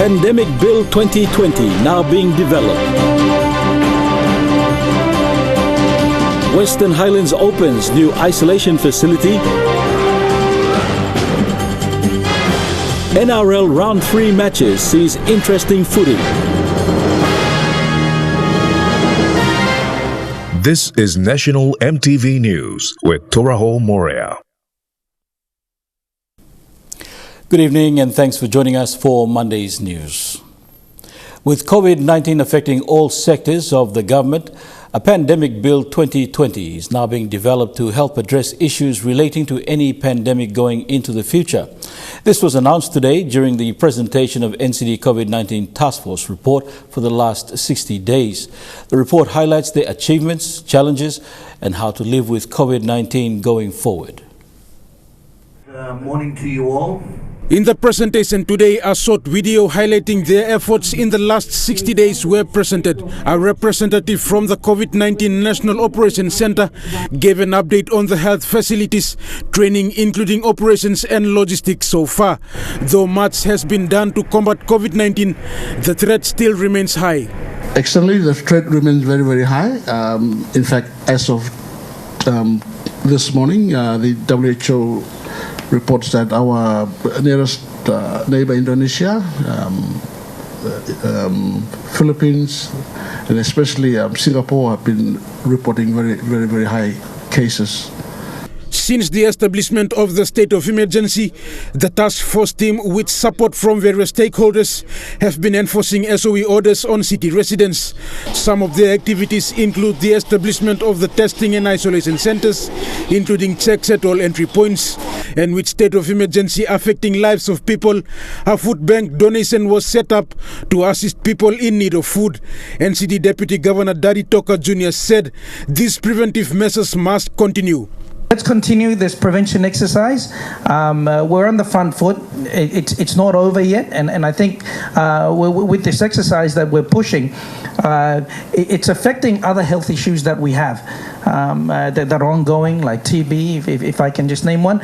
Pandemic Bill 2020 now being developed. Western Highlands opens new isolation facility. NRL Round 3 matches sees interesting footy. This is National EMTV News with Toraho Morea. Good evening and thanks for joining us for Monday's news. With COVID-19 affecting all sectors of the government, a Pandemic Bill 2020 is now being developed to help address issues relating to any pandemic going into the future. This was announced today during the presentation of NCD COVID-19 Task Force report for the last 60 days. The report highlights the achievements, challenges, and how to live with COVID-19 going forward. Morning to you all. In the presentation today, a short video highlighting their efforts in the last 60 days were presented. A representative from the COVID-19 National Operations Center gave an update on the health facilities, training including operations and logistics so far. Though much has been done to combat COVID-19, the threat still remains high. Externally, the threat remains very, very high. In fact, as of this morning, the WHO reports that our nearest neighbor Indonesia, Philippines, and especially Singapore have been reporting very, very, very high cases. Since the establishment of the state of emergency, the task force team, with support from various stakeholders, have been enforcing SOE orders on city residents. Some of their activities include the establishment of the testing and isolation centers, including checks at all entry points. And with state of emergency affecting lives of people, a food bank donation was set up to assist people in need of food. NCD Deputy Governor Dari Toka Jr. said these preventive measures must continue. Let's continue this prevention exercise. We're on the front foot. It's not over yet, and I think with this exercise that we're pushing, it's affecting other health issues that we have that are ongoing, like TB, if I can just name one.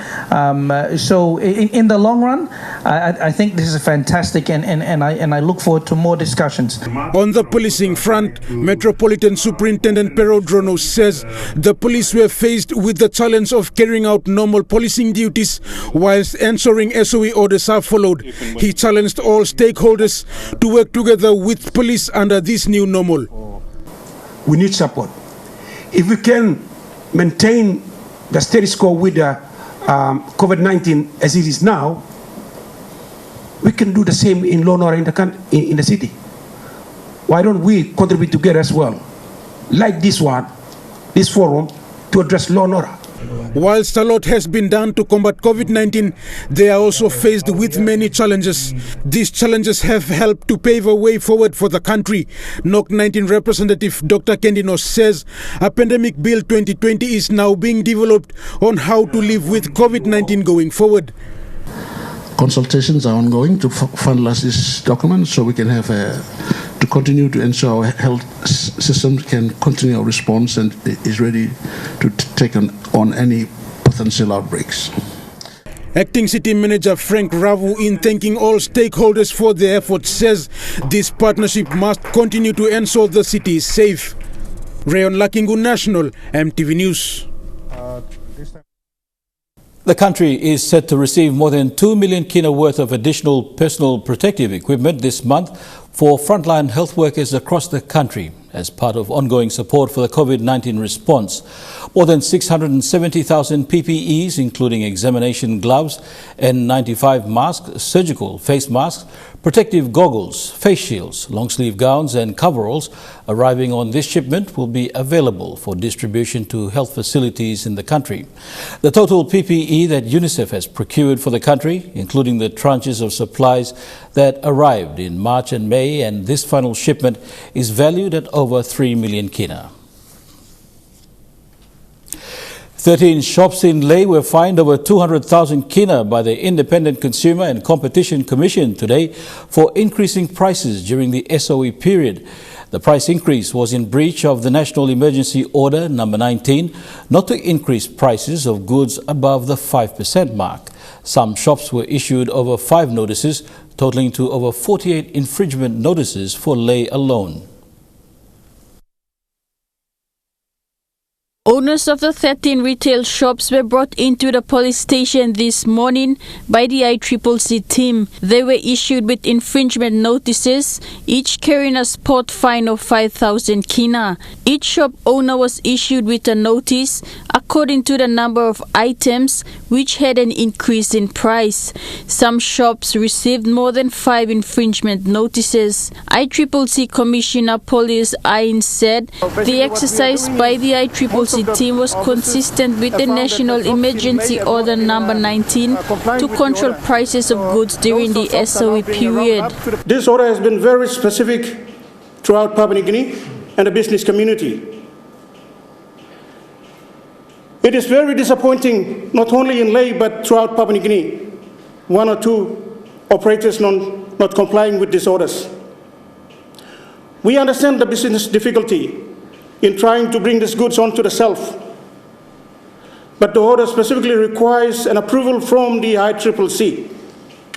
So in the long run, I think this is fantastic, and I look forward to more discussions. On the policing front, Metropolitan Superintendent Pero Drono says the police were faced with the challenge of carrying out normal policing duties whilst ensuring SOE orders are followed. He challenged all stakeholders to work together with police under this new normal. We need support. If we can maintain the status quo with the COVID-19 as it is now, we can do the same in law and order in the city. Why don't we contribute together as well, like this forum, to address law and order? Whilst a lot has been done to combat COVID-19, they are also faced with many challenges. These challenges have helped to pave a way forward for the country. NOC 19 Representative Dr. Kendinos says a Pandemic Bill 2020 is now being developed on how to live with COVID-19 going forward. Consultations are ongoing to finalize this document so we can have to continue to ensure our health systems can continue our response and is ready to take on any potential outbreaks. Acting City Manager Frank Ravu, in thanking all stakeholders for their efforts, says this partnership must continue to ensure the city is safe. Rayon Lakingu, National EMTV News. The country is set to receive more than 2 million kina worth of additional personal protective equipment this month for frontline health workers across the country as part of ongoing support for the COVID-19 response. More than 670,000 PPEs, including examination gloves, N95 masks, surgical face masks, protective goggles, face shields, long-sleeve gowns and coveralls arriving on this shipment will be available for distribution to health facilities in the country. The total PPE that UNICEF has procured for the country, including the tranches of supplies that arrived in March and May, and this final shipment is valued at over 3 million kina. 13 shops in Leh were fined over 200,000 kina by the Independent Consumer and Competition Commission today for increasing prices during the SOE period. The price increase was in breach of the National Emergency Order number 19 not to increase prices of goods above the 5% mark. Some shops were issued over 5 notices, totaling to over 48 infringement notices for Leh alone. Owners of the 13 retail shops were brought into the police station this morning by the ICCC team. They were issued with infringement notices, each carrying a spot fine of 5,000 kina. Each shop owner was issued with a notice according to the number of items which had an increase in price. Some shops received more than 5 infringement notices. ICCC Commissioner Police Ain said the exercise by the ICCC team was consistent with the National Emergency Order number 19 to control prices of goods during the SOE period. This order has been very specific throughout Papua New Guinea and the business community. It is very disappointing, not only in Leh but throughout Papua New Guinea, 1 or 2 operators not complying with these orders. We understand the business difficulty in trying to bring these goods onto the shelf, but the order specifically requires an approval from the ICCC.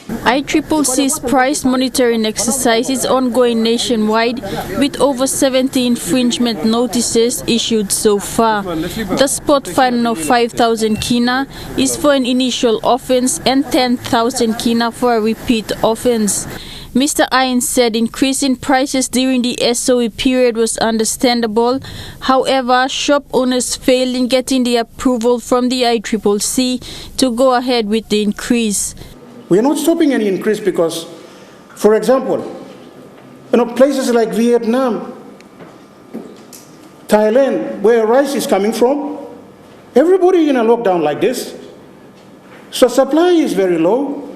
ICCC's price monitoring exercise is ongoing nationwide with over 70 infringement notices issued so far. The spot fine of 5,000 kina is for an initial offence and 10,000 kina for a repeat offence. Mr. Ain said increasing prices during the SOE period was understandable. However, shop owners failed in getting the approval from the ICCC to go ahead with the increase. We are not stopping any increase because, for example, places like Vietnam, Thailand, where rice is coming from, everybody in a lockdown like this. So supply is very low,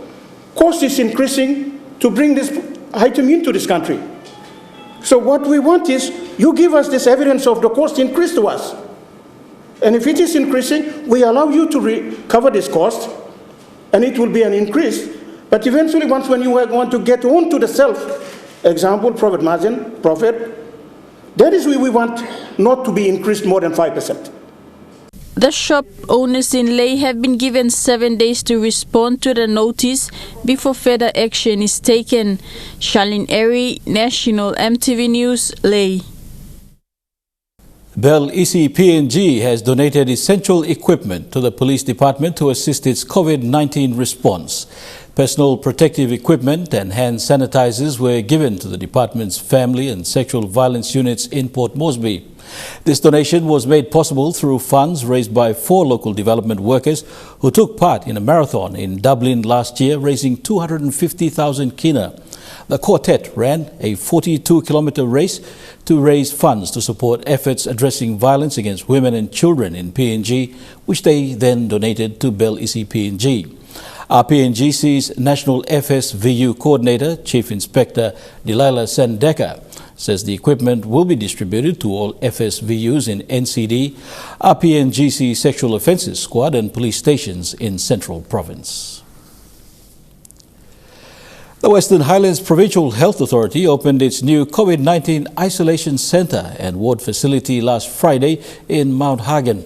cost is increasing to bring this item into this country. So what we want is, you give us this evidence of the cost increase to us. And if it is increasing, we allow you to recover this cost, and it will be an increase. But eventually, when you want to get onto the shelf, example, profit margin, profit, that is where we want not to be increased more than 5%. The shop owners in Leh have been given 7 days to respond to the notice before further action is taken. Charlene Airy, National EMTV News, Leh. Bell ECPNG has donated essential equipment to the police department to assist its COVID-19 response. Personal protective equipment and hand sanitizers were given to the department's family and sexual violence units in Port Moresby. This donation was made possible through funds raised by 4 local development workers who took part in a marathon in Dublin last year, raising 250,000 kina. The quartet ran a 42-kilometre race to raise funds to support efforts addressing violence against women and children in PNG, which they then donated to Bell ECPNG. Our PNGC's National FSVU Coordinator, Chief Inspector Delilah Sandeka, says the equipment will be distributed to all FSVUs in NCD, RPNGC Sexual Offences Squad and police stations in Central Province. The Western Highlands Provincial Health Authority opened its new COVID-19 Isolation Centre and Ward facility last Friday in Mount Hagen.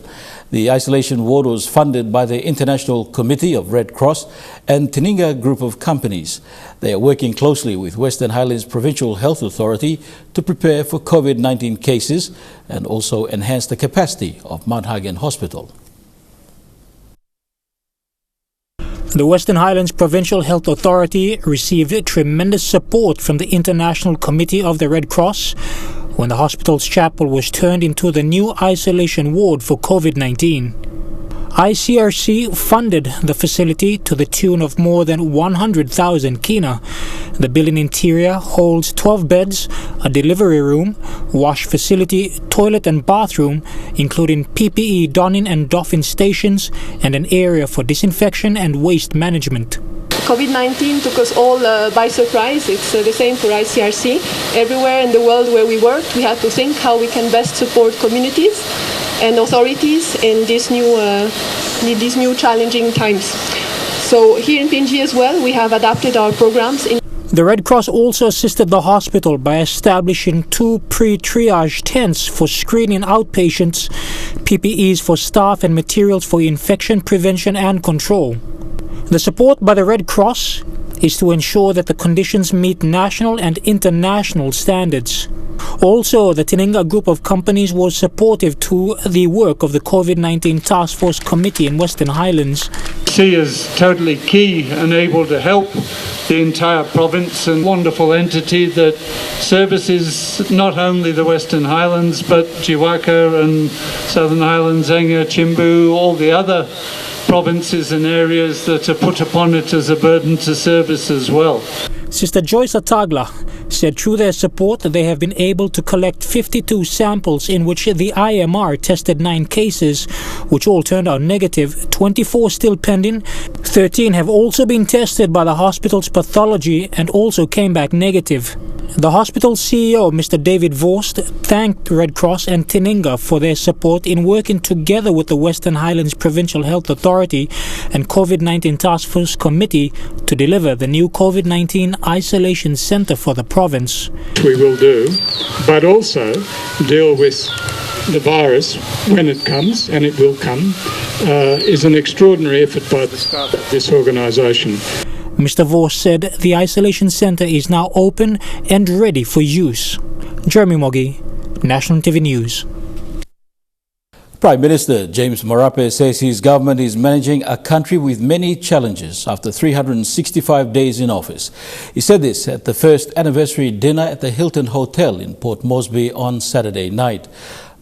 The isolation ward was funded by the International Committee of Red Cross and Teninga Group of Companies. They are working closely with Western Highlands Provincial Health Authority to prepare for COVID-19 cases and also enhance the capacity of Mount Hagen Hospital. The Western Highlands Provincial Health Authority received tremendous support from the International Committee of the Red Cross when the hospital's chapel was turned into the new isolation ward for COVID-19. ICRC funded the facility to the tune of more than 100,000 kina. The building interior holds 12 beds, a delivery room, wash facility, toilet and bathroom, including PPE donning and doffing stations, and an area for disinfection and waste management. COVID-19 took us all by surprise. It's the same for ICRC. Everywhere in the world where we work, we had to think how we can best support communities. and authorities in these new challenging times. So here in PNG as well, we have adapted our programs. The Red Cross also assisted the hospital by establishing 2 pre-triage tents for screening outpatients, PPEs for staff and materials for infection prevention and control. The support by the Red Cross is to ensure that the conditions meet national and international standards. Also, the Tininga group of companies was supportive to the work of the COVID-19 Task Force Committee in Western Highlands. She is totally key and able to help the entire province, and wonderful entity that services not only the Western Highlands but Jiwaka and Southern Highlands, Anga, Chimbu, all the other provinces and areas that are put upon it as a burden to service as well. Sister Joyce Atagla said through their support they have been able to collect 52 samples in which the IMR tested 9 cases, which all turned out negative, 24 still pending, 13 have also been tested by the hospital's pathology and also came back negative. The hospital CEO, Mr. David Vorst, thanked Red Cross and Tininga for their support in working together with the Western Highlands Provincial Health Authority and COVID-19 Task Force Committee to deliver the new COVID-19 isolation centre for the province. We will do, but also deal with the virus when it comes, and it will come, is an extraordinary effort by the staff of this organisation. Mr. Vorst said the isolation centre is now open and ready for use. Jeremy Moggy, National TV News. Prime Minister James Marape says his government is managing a country with many challenges after 365 days in office. He said this at the first anniversary dinner at the Hilton Hotel in Port Moresby on Saturday night.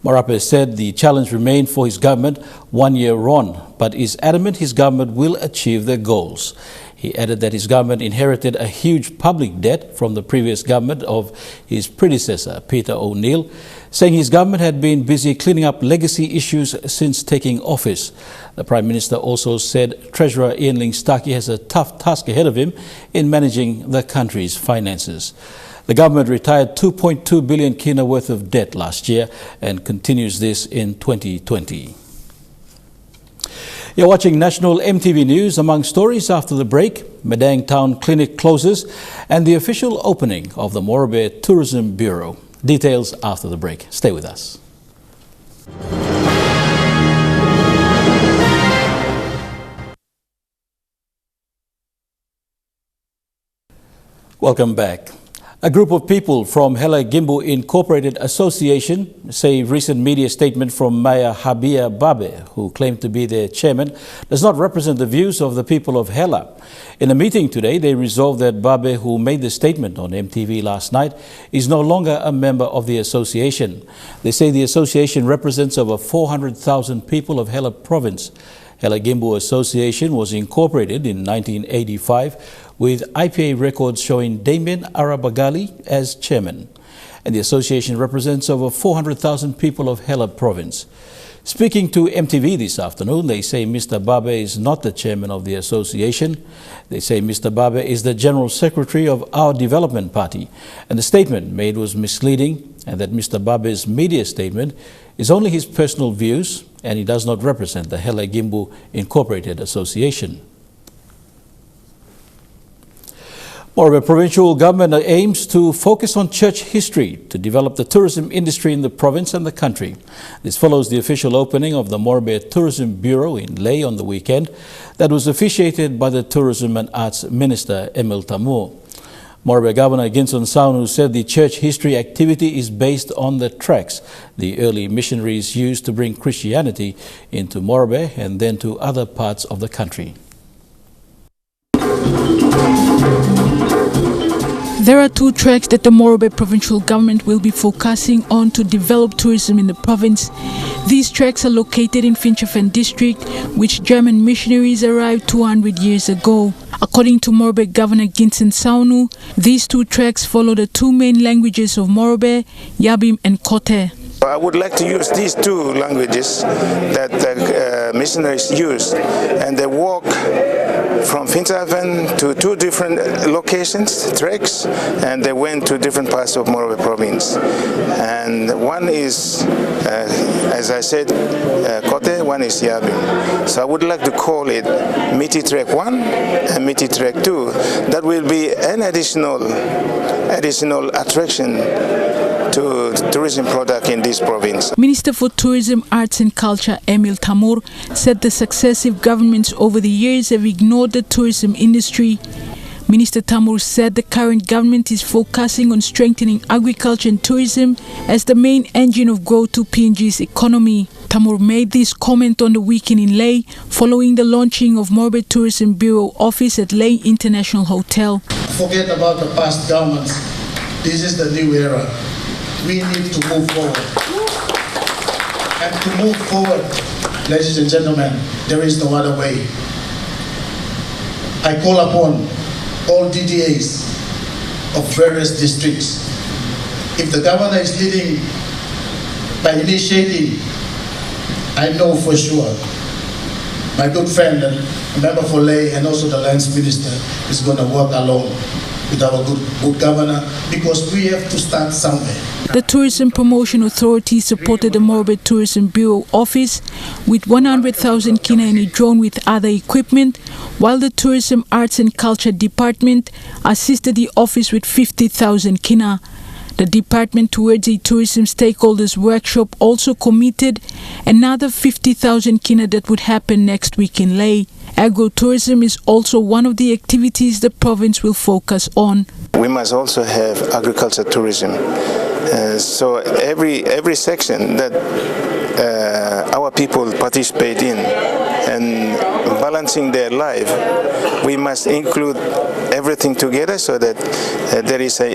Marape said the challenge remained for his government 1 year on, but is adamant his government will achieve their goals. He added that his government inherited a huge public debt from the previous government of his predecessor, Peter O'Neill, saying his government had been busy cleaning up legacy issues since taking office. The Prime Minister also said Treasurer Ian Ling-Starkey has a tough task ahead of him in managing the country's finances. The government retired 2.2 billion kina worth of debt last year and continues this in 2020. You're watching National MTV News. Among stories after the break, Madang Town Clinic closes and the official opening of the Morobe Tourism Bureau. Details after the break. Stay with us. Welcome back. A group of people from Hela Gimbu Incorporated Association say a recent media statement from Mayor Habia Babe, who claimed to be their chairman, does not represent the views of the people of Hela. In a meeting today, they resolved that Babe, who made the statement on MTV last night, is no longer a member of the association. They say the association represents over 400,000 people of Hela province. Hela Gimbu Association was incorporated in 1985 with IPA records showing Damien Arabagali as chairman. And the association represents over 400,000 people of Hela province. Speaking to MTV this afternoon, they say Mr. Babe is not the chairman of the association. They say Mr. Babe is the general secretary of Our Development Party, and the statement made was misleading, and that Mr. Babe's media statement is only his personal views and he does not represent the Hela Gimbu Incorporated Association. Morobe provincial government aims to focus on church history to develop the tourism industry in the province and the country. This follows the official opening of the Morobe Tourism Bureau in Lae on the weekend that was officiated by the Tourism and Arts Minister Emil Tamur. Morobe Governor Ginson Saunu said the church history activity is based on the tracks the early missionaries used to bring Christianity into Morobe and then to other parts of the country. There are 2 tracks that the Morobe provincial government will be focusing on to develop tourism in the province. These tracks are located in Finchafen district, which German missionaries arrived 200 years ago. According to Morobe Governor Ginson Saunu, these 2 tracks follow the 2 main languages of Morobe, Yabim and Kote. I would like to use these two languages that the missionaries used, and they walk from Finschhafen to two different locations, treks, and they went to different parts of Morobe province. And one is, as I said, Kote, one is Yabin. So I would like to call it Miti Trek 1 and Miti Trek 2. That will be an additional attraction to tourism product in this province. Minister for Tourism, Arts and Culture, Emil Tamur, said the successive governments over the years have ignored the tourism industry. Minister Tamur said the current government is focusing on strengthening agriculture and tourism as the main engine of growth to PNG's economy. Tamur made this comment on the weekend in Lae following the launching of Morobe Tourism Bureau office at Lae International Hotel. Forget about the past governments. This is the new era. We need to move forward. And to move forward, ladies and gentlemen, there is no other way. I call upon all DDAs of various districts. If the governor is leading by initiating, I know for sure my good friend and member for Lae and also the lands minister is going to work along with our good governor, because we have to start somewhere. The Tourism Promotion Authority supported the Morobe Tourism Bureau office with 100,000 kina and a drone with other equipment, while the Tourism, Arts and Culture Department assisted the office with 50,000 kina. The department, towards a tourism stakeholders workshop, also committed another 50,000 kina that would happen next week in Lae. Agro-tourism is also one of the activities the province will focus on. We must also have agriculture tourism. So every section that our people participate in and balancing their life, we must include everything together so that there is an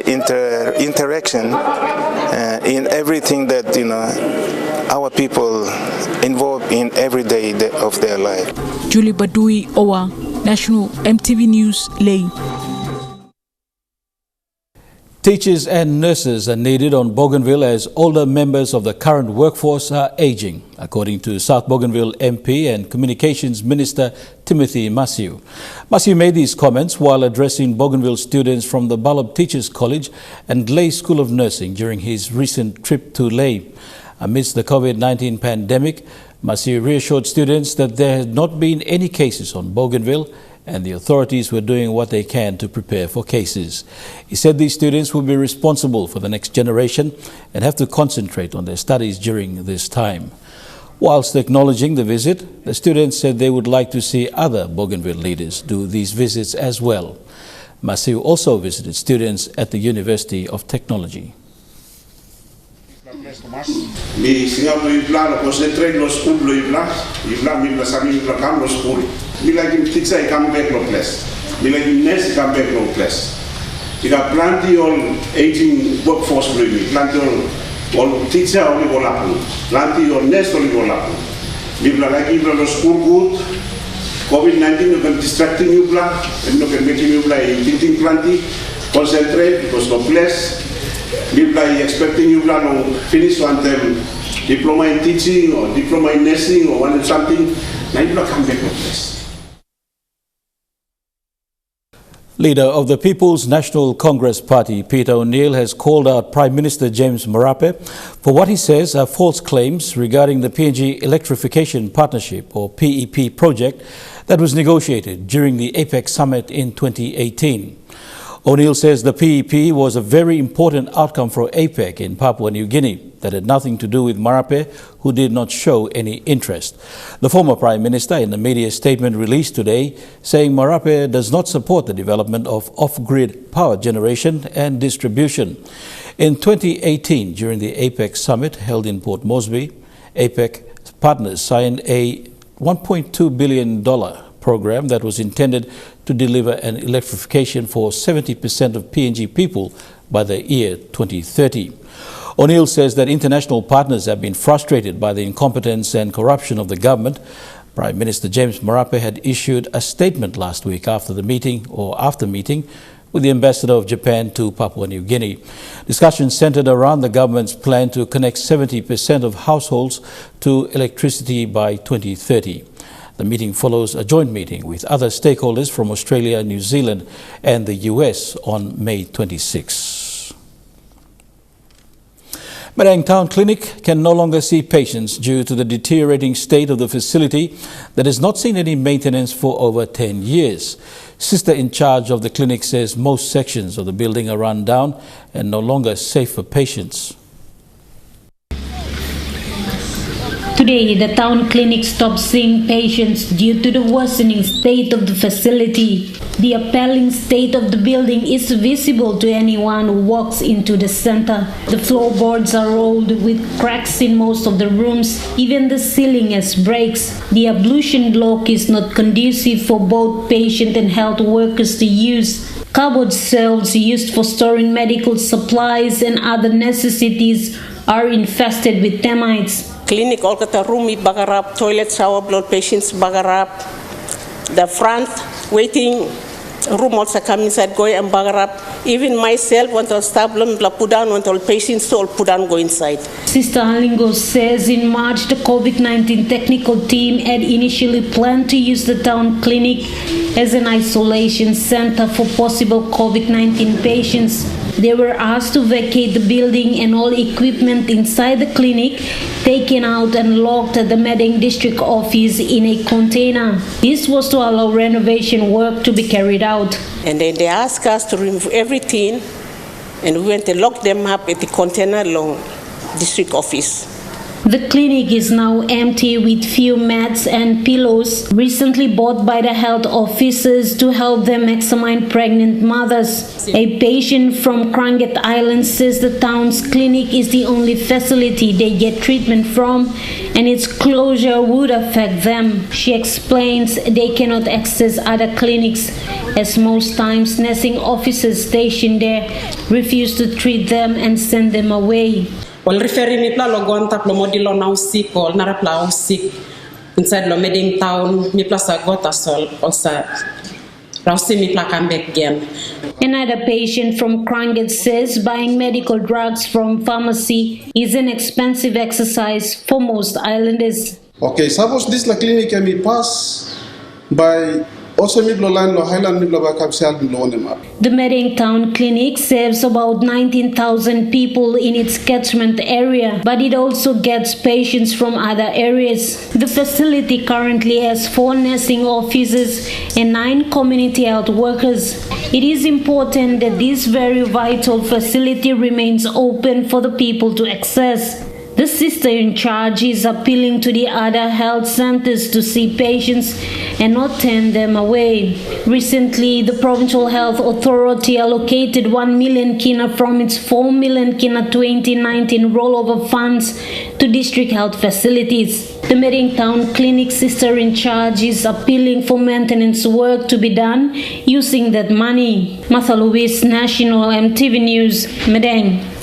interaction in everything that our people involved in every day of their life. Julie Badui, Owa, National EMTV News, Lae. Teachers and nurses are needed on Bougainville as older members of the current workforce are aging, according to South Bougainville MP and Communications Minister Timothy Masiu. Masiu made these comments while addressing Bougainville students from the Balab Teachers College and Lae School of Nursing during his recent trip to Lae. Amidst the COVID-19 pandemic, Masiu reassured students that there had not been any cases on Bougainville and the authorities were doing what they can to prepare for cases. He said these students will be responsible for the next generation and have to concentrate on their studies during this time. Whilst acknowledging the visit, the students said they would like to see other Bougainville leaders do these visits as well. Masiu also visited students at the University of Technology. Mi singalu ibla lo concentrate lo school lo ibla mi la sami ibla kam lo school mi la gim teacher come back lo class mi la gim nurse come back lo class ika plenty all aging workforce lo mi plenty all teacher oli go lapu plenty all nurse oli go lapu mi la lagi lo school good COVID-19 no can distracting you bla and no can make you bla eating plenty concentrate because no place. People are expecting you to finish one term diploma in teaching or diploma in nursing or one something. Now you come back on this. Leader of the People's National Congress Party, Peter O'Neill, has called out Prime Minister James Marape for what he says are false claims regarding the PNG Electrification Partnership or PEP project that was negotiated during the APEC summit in 2018. O'Neill says the PEP was a very important outcome for APEC in Papua New Guinea that had nothing to do with Marape, who did not show any interest. The former Prime Minister, in a media statement released today, saying Marape does not support the development of off-grid power generation and distribution. In 2018, during the APEC summit held in Port Moresby, APEC partners signed a $1.2 billion program that was intended to deliver an electrification for 70% of PNG people by the year 2030. O'Neill says that international partners have been frustrated by the incompetence and corruption of the government. Prime Minister James Marape had issued a statement last week after meeting with the ambassador of Japan to Papua New Guinea. Discussions centered around the government's plan to connect 70% of households to electricity by 2030. The meeting follows a joint meeting with other stakeholders from Australia, New Zealand and the US on May 26. Madang Town Clinic can no longer see patients due to the deteriorating state of the facility that has not seen any maintenance for over 10 years. Sister in charge of the clinic says most sections of the building are run down and no longer safe for patients. Today, the town clinic stopped seeing patients due to the worsening state of the facility. The appalling state of the building is visible to anyone who walks into the center. The floorboards are rolled with cracks in most of the rooms. Even the ceiling has breaks. The ablution block is not conducive for both patient and health workers to use. Cupboard shelves used for storing medical supplies and other necessities are infested with termites. Clinic all kata room bagarap, toilet, shower, blood patients bagarap. The front waiting room also come inside, go and bagarap. Even myself, want to stop them, put down, want all patients all put down, go inside. Sister Alingo says in March the COVID-19 technical team had initially planned to use the town clinic as an isolation center for possible COVID-19 patients. They were asked to vacate the building and all equipment inside the clinic taken out and locked at the Madang district office in a container. This was to allow renovation work to be carried out. And then they asked us to remove everything, and we went and locked them up at the container along district office. The clinic is now empty with few mats and pillows recently bought by the health officers to help them examine pregnant mothers. A patient from Kranget Islands says the town's clinic is the only facility they get treatment from and its closure would affect them. She explains they cannot access other clinics as most times nursing officers stationed there refuse to treat them and send them away. Well, referring me pla logon tap lo modilo now sick or narapla sick inside lo Madang town me pla sa gota sol also rausi me pla come back again. Another patient from Kranget says buying medical drugs from pharmacy is an expensive exercise for most islanders. Okay, suppose this la clinic can be passed by also Highlands. The Madang Town Clinic serves about 19,000 people in its catchment area, but it also gets patients from other areas. The facility currently has 4 nursing officers and 9 community health workers. It is important that this very vital facility remains open for the people to access. The sister in charge is appealing to the other health centers to see patients and not turn them away. Recently, the Provincial Health Authority allocated 1 million kina from its 4 million kina 2019 rollover funds to district health facilities. The Madang Town Clinic sister in charge is appealing for maintenance work to be done using that money. Martha Lewis, National EMTV News, Madang.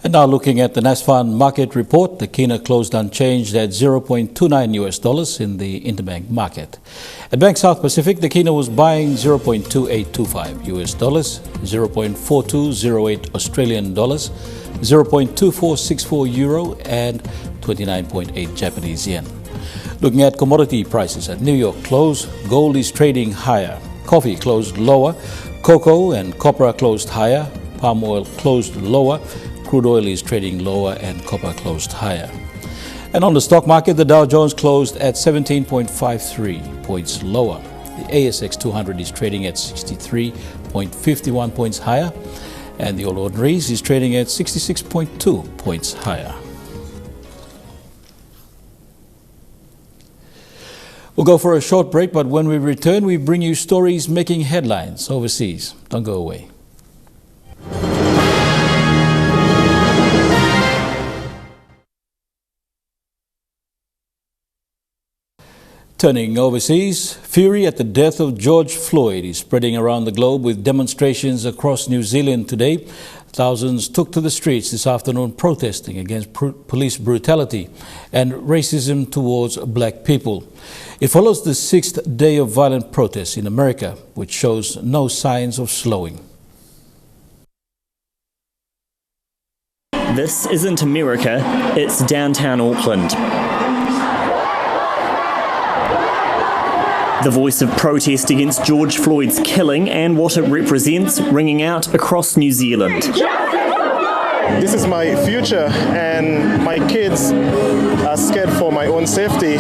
And now looking at the NASFAN market report, the kina closed unchanged at $0.29 in the interbank market. At Bank South Pacific, the kina was buying $0.2825 $0.4208 Australian dollars, 0.2464 euro and 29.8 Japanese yen. Looking at commodity prices at New York close, gold is trading higher, coffee closed lower, cocoa and copra closed higher, palm oil closed lower, crude oil is trading lower and copper closed higher. And on the stock market, the Dow Jones closed at 17.53 points lower. The ASX 200 is trading at 63.51 points higher, and the All Ordinaries is trading at 66.2 points higher. We'll go for a short break, but when we return, we bring you stories making headlines overseas. Don't go away. Turning overseas, fury at the death of George Floyd is spreading around the globe with demonstrations across New Zealand today. Thousands took to the streets this afternoon protesting against police brutality and racism towards black people. It follows the 6th day of violent protests in America, which shows no signs of slowing. This isn't America, it's downtown Auckland. The voice of protest against George Floyd's killing and what it represents ringing out across New Zealand. This is my future and my kids are scared for my own safety.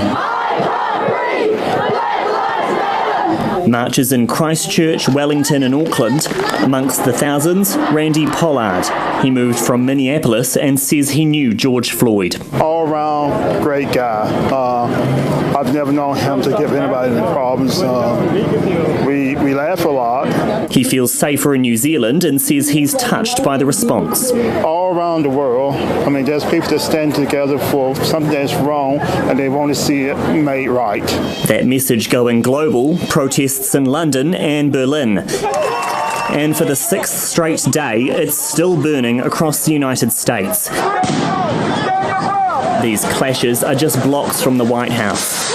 Marches in Christchurch, Wellington and Auckland. Amongst the thousands, Randy Pollard. He moved from Minneapolis and says he knew George Floyd. All around great guy. I've never known him to give anybody any problems. We laugh a lot. He feels safer in New Zealand and says he's touched by the response. All around the world, I mean, there's people that stand together for something that's wrong and they want to see it made right. That message going global, protests in London and Berlin. And for the 6th straight day, it's still burning across the United States. These clashes are just blocks from the White House.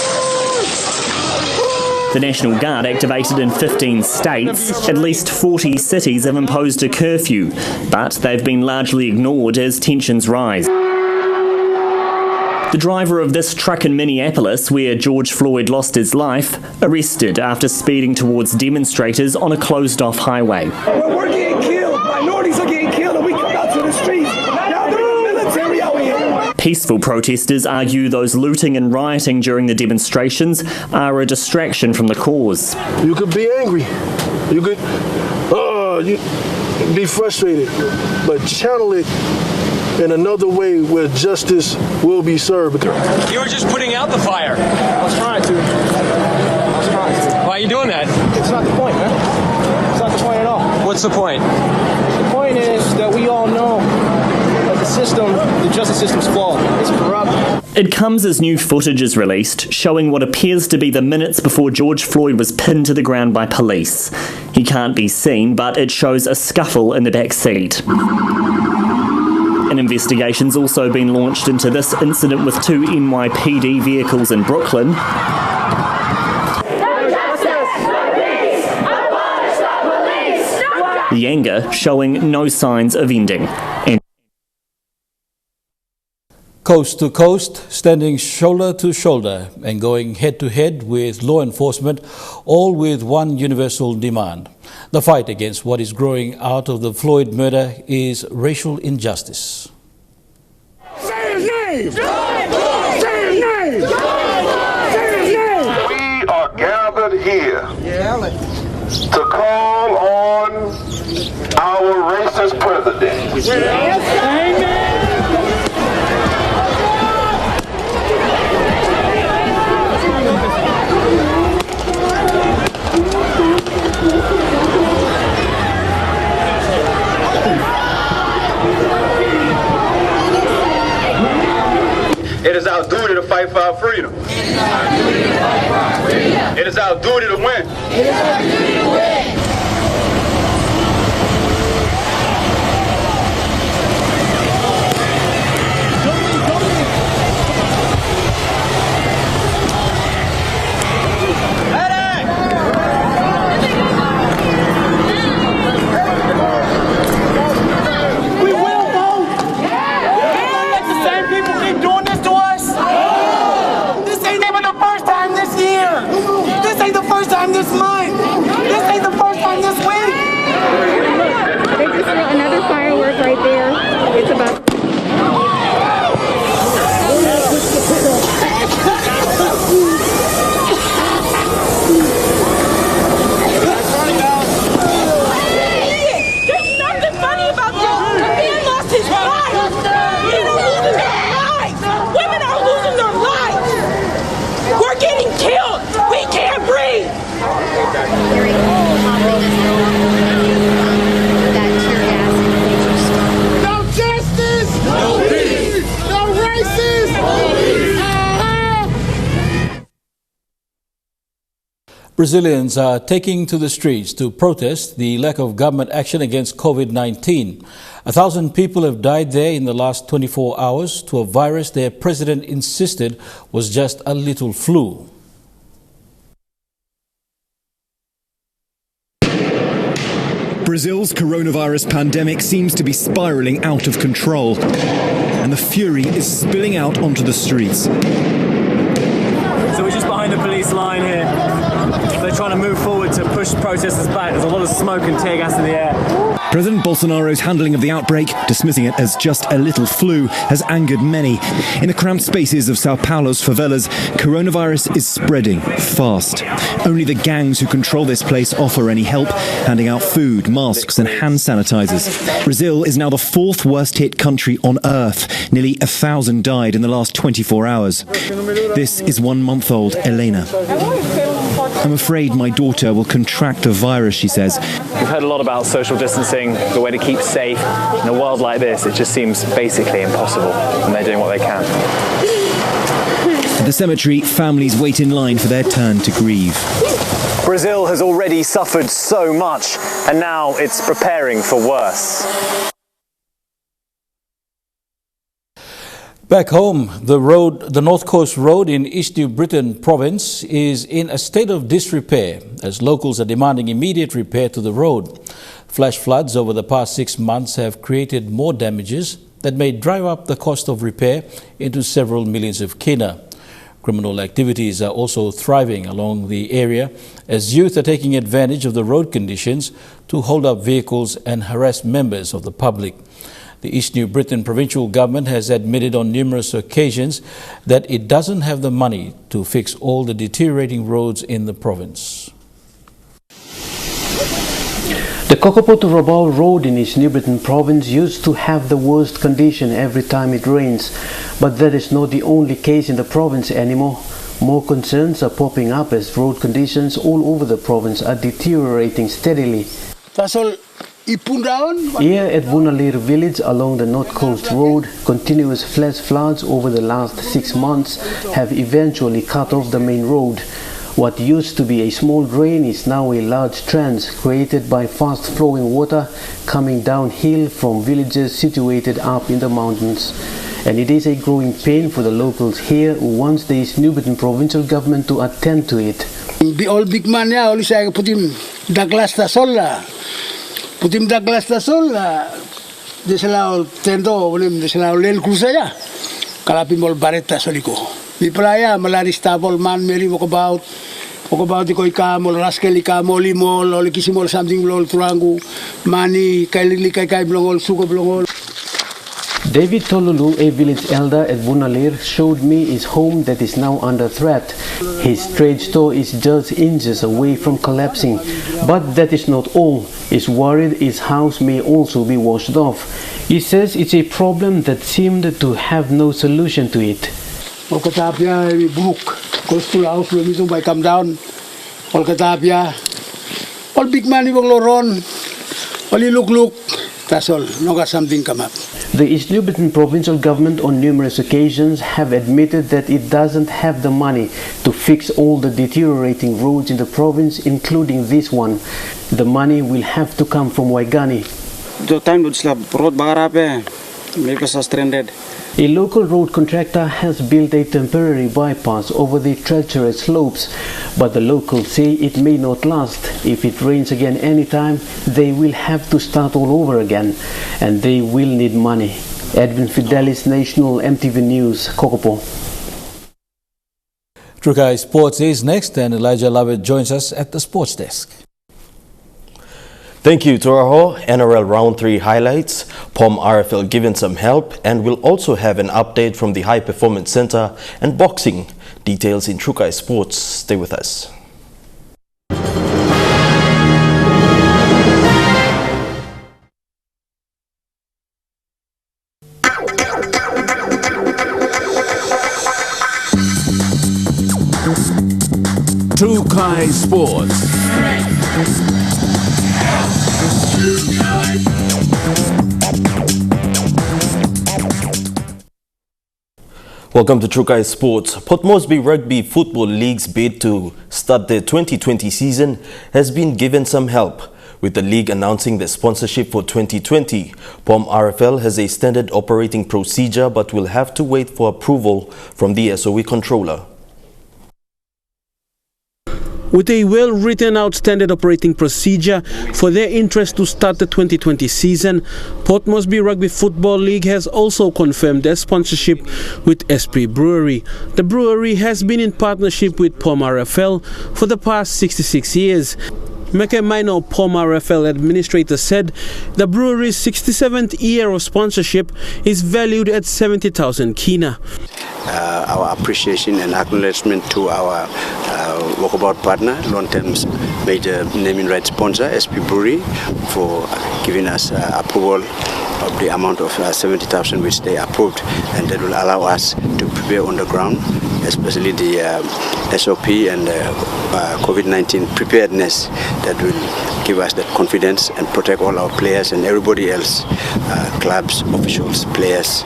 The National Guard activated in 15 states. At least 40 cities have imposed a curfew, but they've been largely ignored as tensions rise. The driver of this truck in Minneapolis, where George Floyd lost his life, arrested after speeding towards demonstrators on a closed-off highway. We're getting killed. Minorities are getting killed, and we come out to the streets. Now the military out here. Peaceful protesters argue those looting and rioting during the demonstrations are a distraction from the cause. You could be angry. You could be frustrated, but channel it in another way where justice will be served. You were just putting out the fire. I was trying to. Why are you doing that? It's not the point, man. It's not the point at all. What's the point? The point is that we all know that the justice system's flawed. It's corrupt. It comes as new footage is released, showing what appears to be the minutes before George Floyd was pinned to the ground by police. He can't be seen, but it shows a scuffle in the back seat. An investigation's also been launched into this incident with 2 NYPD vehicles in Brooklyn. The anger showing no signs of ending. Coast to coast, standing shoulder to shoulder and going head to head with law enforcement, all with one universal demand. The fight against what is growing out of the Floyd murder is racial injustice. Say his name! Say his name! Say his name! We are gathered here to call on our racist president. Amen! It is our duty to fight for our freedom. It is our duty to win. It is our duty to win. This ain't the first time this month. This ain't the Brazilians are taking to the streets to protest the lack of government action against COVID-19. 1,000 people have died there in the last 24 hours to a virus their president insisted was just a little flu. Brazil's coronavirus pandemic seems to be spiraling out of control, and the fury is spilling out onto the streets. So we're just behind the police line here. They're trying to move forward to push protesters back. There's a lot of smoke and tear gas in the air. President Bolsonaro's handling of the outbreak, dismissing it as just a little flu, has angered many. In the cramped spaces of Sao Paulo's favelas, coronavirus is spreading fast. Only the gangs who control this place offer any help, handing out food, masks and hand sanitizers. Brazil is now the fourth worst hit country on earth. Nearly 1,000 died in the last 24 hours. This is 1-month-old Elena. I'm afraid my daughter will contract the virus, she says. We've heard a lot about social distancing, the way to keep safe. In a world like this, it just seems basically impossible, and they're doing what they can. At the cemetery, families wait in line for their turn to grieve. Brazil has already suffered so much, and now it's preparing for worse. Back home, the North Coast Road in East New Britain province is in a state of disrepair as locals are demanding immediate repair to the road. Flash floods over the past 6 months have created more damages that may drive up the cost of repair into several millions of kina. Criminal activities are also thriving along the area as youth are taking advantage of the road conditions to hold up vehicles and harass members of the public. The East New Britain provincial government has admitted on numerous occasions that it doesn't have the money to fix all the deteriorating roads in the province. The Kokopo to Rabaul Road in East New Britain province used to have the worst condition every time it rains, but that is not the only case in the province anymore. More concerns are popping up as road conditions all over the province are deteriorating steadily. Here at Vunalir village along the North Coast Road, continuous flash floods over the last 6 months have eventually cut off the main road. What used to be a small drain is now a large trench created by fast-flowing water coming downhill from villages situated up in the mountains. And it is a growing pain for the locals here who want the East New Britain provincial government to attend to it. The old big man now, only say put him Douglas Tasola. Putim Douglas Tasol, desalao tendo, desalao len cruzaya. Kalapin mol bareta soliko. Mi playa malaris tabol man meri walk about the koi kamol raskeli kamol imol oli kisimol something lol turangu mani kailili kai blongol suko blongol. David Tolulu, a village elder at Vunalir, showed me his home that is now under threat. His trade store is just inches away from collapsing. But that is not all. He's worried his house may also be washed off. He says it's a problem that seemed to have no solution to it. Olkatapia buruk. Close to the house when you come down. Olkatapia. All big money will loron. Only look. That's all. No got something come up. The East New Britain provincial government on numerous occasions have admitted that it doesn't have the money to fix all the deteriorating roads in the province, including this one. The money will have to come from Waigani. A local road contractor has built a temporary bypass over the treacherous slopes, but the locals say it may not last. If it rains again anytime, they will have to start all over again, and they will need money. Edwin Fidelis, National EMTV News, Kokopo. Trukai Sports is next, and Elijah Lovett joins us at the sports desk. Thank you, Toraho. NRL Round 3 highlights. POM RFL given some help, and we'll also have an update from the High Performance Centre and boxing. Details in Trukai Sports. Stay with us. Trukai Sports. Welcome to Trukai Sports. Port Moresby Rugby Football League's bid to start the 2020 season has been given some help. With the league announcing the sponsorship for 2020, POM RFL has a standard operating procedure but will have to wait for approval from the SOE controller. With a well-written out standard operating procedure for their interest to start the 2020 season, Port Moresby Rugby Football League has also confirmed their sponsorship with Esprit Brewery. The brewery has been in partnership with POM RFL for the past 66 years. Meke Maino, POM RFL administrator, said the brewery's 67th year of sponsorship is valued at 70,000 kina. Our appreciation and acknowledgement to our walkabout partner, long-term major naming rights sponsor, SP Brewery, for giving us approval of the amount of 70,000 which they approved, and that will allow us to prepare on the ground, especially the SOP and COVID-19 preparedness that will give us that confidence and protect all our players and everybody else, clubs, officials, players.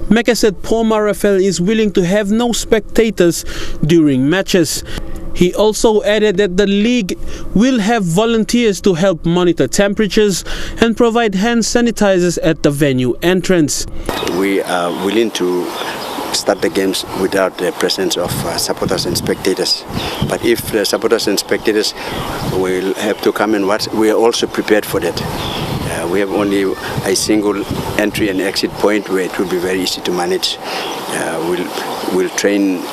Meke said POM RFL is willing to have no spectators during matches. He also added that the league will have volunteers to help monitor temperatures and provide hand sanitizers at the venue entrance. We are willing to start the games without the presence of supporters and spectators. But if the supporters and spectators will have to come and watch, we are also prepared for that. We have only a single entry and exit point where it will be very easy to manage. We'll train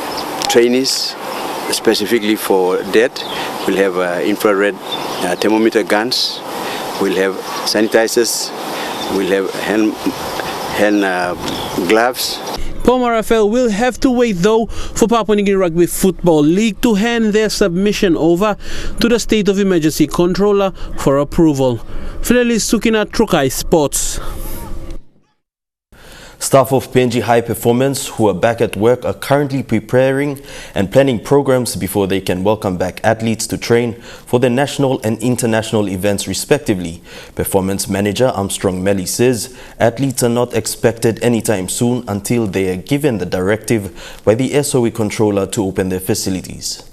trainees specifically for that. We'll have infrared thermometer guns. We'll have sanitizers. We'll have hand gloves. POM RFL will have to wait though for Papua New Guinea Rugby Football League to hand their submission over to the State of Emergency Controller for approval. Fidelis Sukina, Trukai Sports. Staff of PNG High Performance who are back at work are currently preparing and planning programs before they can welcome back athletes to train for their national and international events respectively. Performance Manager Armstrong Melly says athletes are not expected anytime soon until they are given the directive by the SOE controller to open their facilities.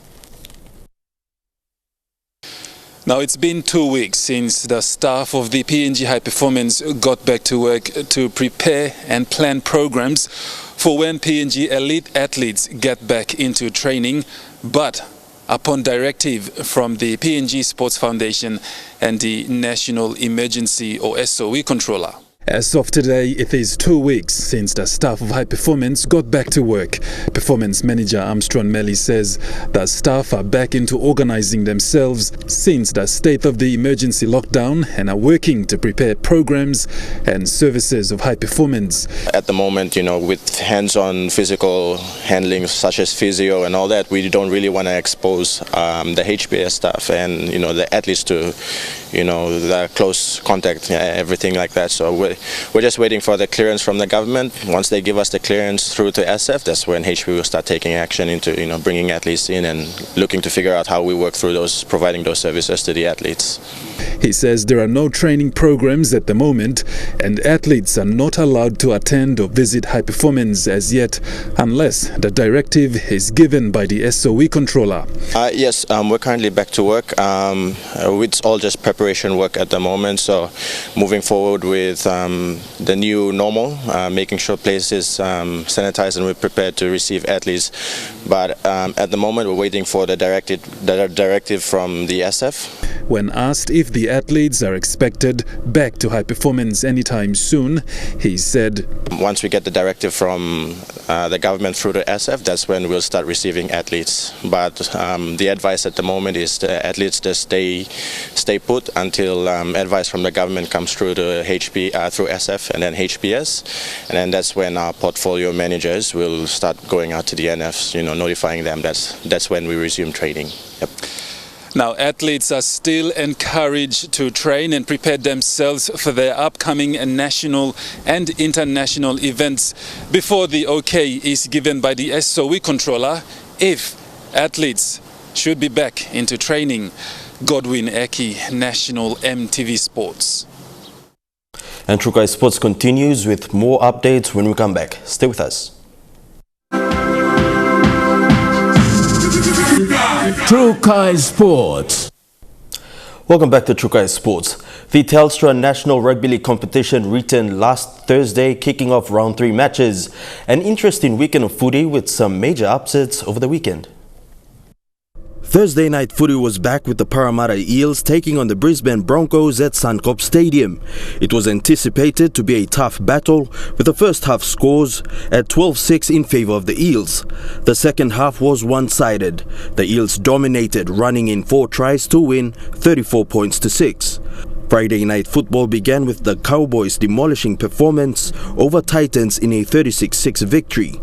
Now, it's been 2 weeks since the staff of the PNG High Performance got back to work to prepare and plan programs for when PNG elite athletes get back into training. But upon directive from the PNG Sports Foundation and the National Emergency or SOE controller. As of today, it is 2 weeks since the staff of High Performance got back to work. Performance Manager Armstrong Melly says the staff are back into organizing themselves since the state of the emergency lockdown and are working to prepare programs and services of High Performance. At the moment, with hands-on physical handling such as physio and all that, we don't really want to expose the HPS staff and, the athletes to, the close contact, everything like that. So we're just waiting for the clearance from the government. Once they give us the clearance through to SF, that's when HP will start taking action into bringing athletes in and looking to figure out how we work through providing those services to the athletes. He says there are no training programs at the moment and athletes are not allowed to attend or visit High Performance as yet unless the directive is given by the SOE controller. Yes, we're currently back to work. It's all just preparation work at the moment, so moving forward with the new normal, making sure places sanitized and we're prepared to receive athletes. But at the moment we're waiting for the directive from the SF. When asked if the athletes are expected back to High Performance anytime soon, he said, once we get the directive from the government through to SF, that's when we'll start receiving athletes. But the advice at the moment is the athletes just stay put until advice from the government comes through to through SF and then HPS, and then that's when our portfolio managers will start going out to the NFs, notifying them that's when we resume training. Yep. Now, athletes are still encouraged to train and prepare themselves for their upcoming national and international events before the OK is given by the SOE controller if athletes should be back into training. Godwin Eki, National EMTV Sports. And Trukai Sports continues with more updates when we come back. Stay with us. True Kai Sports. Welcome back to True Kai Sports. The Telstra National Rugby League competition returned last Thursday, kicking off round 3 matches. An interesting weekend of footy with some major upsets over the weekend. Thursday night footy was back with the Parramatta Eels taking on the Brisbane Broncos at Suncorp Stadium. It was anticipated to be a tough battle, with the first half scores at 12-6 in favour of the Eels. The second half was one-sided. The Eels dominated, running in 4 tries to win 34 points to 6. Friday night football began with the Cowboys' demolishing performance over Titans in a 36-6 victory.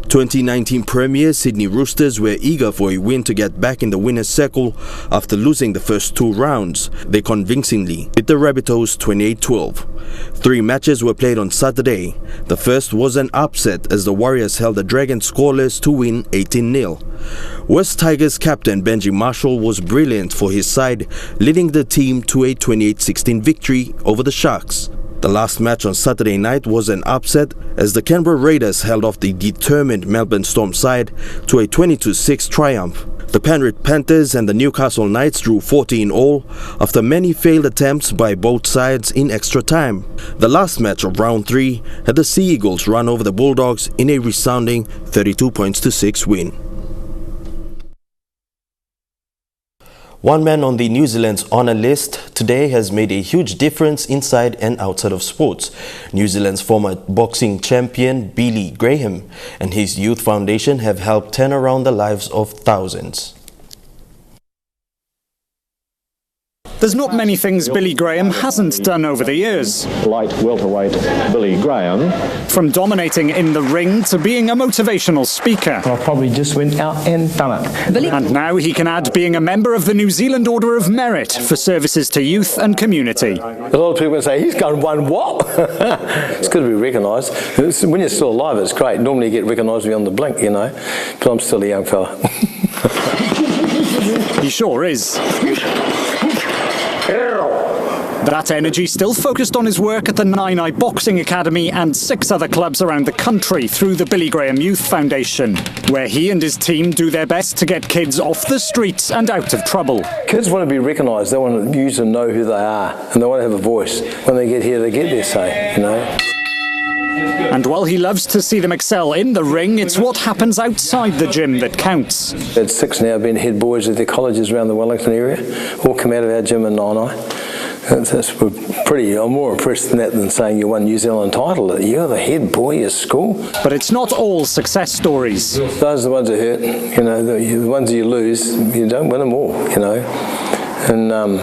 2019 Premier Sydney Roosters were eager for a win to get back in the winner's circle after losing the first 2 rounds. They convincingly beat the Rabbitohs 28-12. 3 matches were played on Saturday. The first was an upset as the Warriors held the Dragons scoreless to win 18-0. West Tigers captain Benji Marshall was brilliant for his side, leading the team to a 28-16 victory over the Sharks. The last match on Saturday night was an upset as the Canberra Raiders held off the determined Melbourne Storm side to a 22-6 triumph. The Penrith Panthers and the Newcastle Knights drew 40 in all after many failed attempts by both sides in extra time. The last match of round 3 had the Sea Eagles run over the Bulldogs in a resounding 32 points to 6 win. One man on the New Zealand's honour list today has made a huge difference inside and outside of sports. New Zealand's former boxing champion Billy Graham and his youth foundation have helped turn around the lives of thousands. There's not many things Billy Graham hasn't done over the years. Light welterweight Billy Graham. From dominating in the ring to being a motivational speaker. I probably just went out and done it. And now he can add being a member of the New Zealand Order of Merit for services to youth and community. A lot of people say, he's going one what? It's good to be recognised. When you're still alive, it's great. Normally you get recognised beyond the blink, you know. But I'm still a young fella. He sure is. That energy still focused on his work at the Nine Eye Boxing Academy and 6 other clubs around the country through the Billy Graham Youth Foundation, where he and his team do their best to get kids off the streets and out of trouble. Kids want to be recognised. They want you to know who they are, and they want to have a voice. When they get here, they get their say, you know. And while he loves to see them excel in the ring, it's what happens outside the gym that counts. At 6 now, been head boys at their colleges around the Wellington area, all come out of our gym in Nine Eye. That's pretty. I'm more impressed than that than saying you won New Zealand title. You're the head boy at school. But it's not all success stories. Those are the ones that hurt. You know, the ones you lose, you don't win them all. You know, and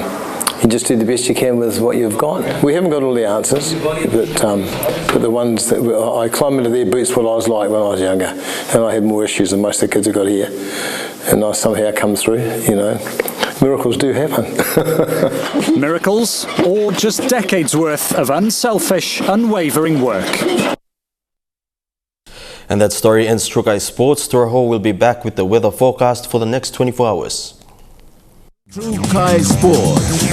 you just do the best you can with what you've got. We haven't got all the answers, but the ones that I climbed into their boots, what I was like when I was younger, and I had more issues than most of the kids who got here, and I somehow come through. You know. Miracles do happen. Miracles, or just decades worth of unselfish, unwavering work. And that story ends True Kai Sports. Turaho will be back with the weather forecast for the next 24 hours. True Kai Sports.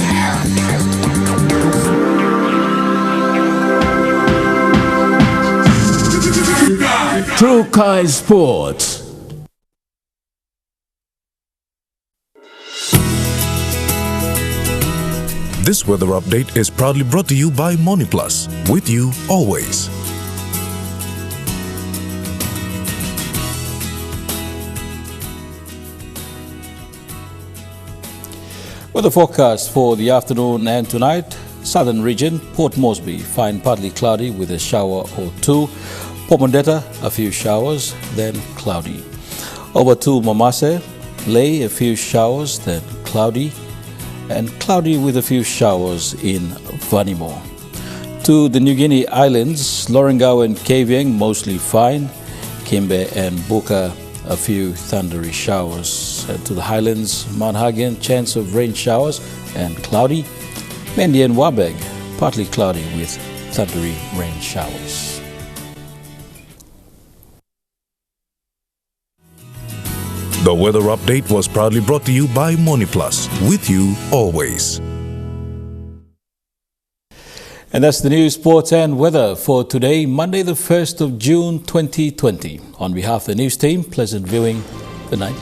True Kai Sports. This weather update is proudly brought to you by MoniPlus, with you always. Weather forecast for the afternoon and tonight. Southern region, Port Moresby, fine partly cloudy with a shower or 2. Pomondetta, a few showers, then cloudy. Over to Mamase, Ley, a few showers, then cloudy. And cloudy with a few showers in Vanimo. To the New Guinea Islands, Lorengau and Kavieng mostly fine. Kimbe and Buka, a few thundery showers. And to the Highlands, Mount Hagen, chance of rain showers and cloudy. Mendi and Wabeg, partly cloudy with thundery rain showers. The weather update was proudly brought to you by MoniPlus, with you always. And that's the news, sports and weather for today, Monday the 1st of June 2020. On behalf of the news team, pleasant viewing. Good night.